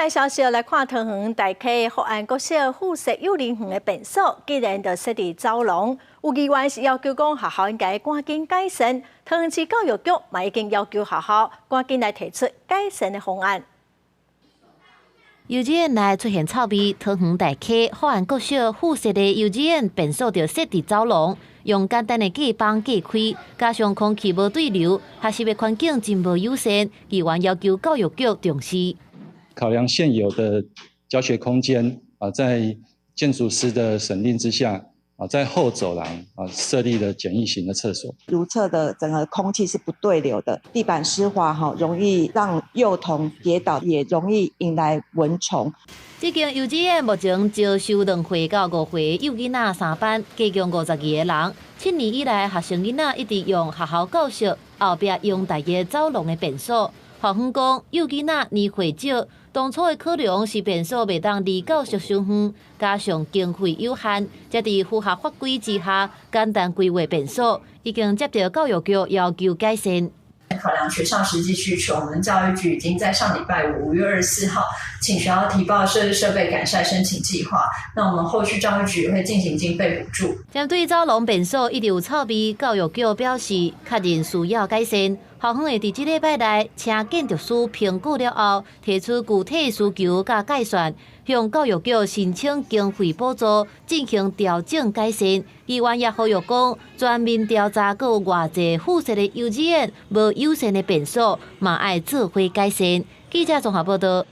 来消息来看，桃园大溪福安国小附设幼儿园的便所，竟然就设伫走廊。有议员是要求讲学校应该赶紧改善，桃园市教育局嘛已经要求学校赶紧来提出改善的方案。幼稚园内出现臭味，桃园大溪福安国小附设的幼稚园便所就设伫走廊，用简单的隔板隔开，加上空气无对流，学习的环境真无友善。议员要求教育局重视。考量现有的教学空间在建筑师的审定之下在后走廊设立了简易型的厕所。如厕的整个空气是不对流的，地板湿滑容易让幼童跌倒，也容易引来蚊虫。这间幼稚园目前招收2岁到5岁幼囡仔3班，加共52个人。7年以来，学生囡仔一直用学校教室后壁用大个走廊的便所。校方讲，幼囡仔年岁少，当初的考量是便所袂当离教室伤远，加上经费有限，才伫符合法规之下简单规划便所，已经接到教育局要求改善。考量学校实际需求，我们教育局已经在上礼拜5月24号请学校提报设置设备改善申请计划。那我们后续教育局也会进行经费补助。针对走廊便所一直有臭味，教育局表示确认需要改善。校方会伫这礼拜内请建筑师评估了后，提出具体需求甲概算，向教育局申请经费补助，进行调整改善。议员也呼吁讲，全面调查阁有偌济附设的幼稚园无友善的便所，嘛爱做伙改善。记者综合报道。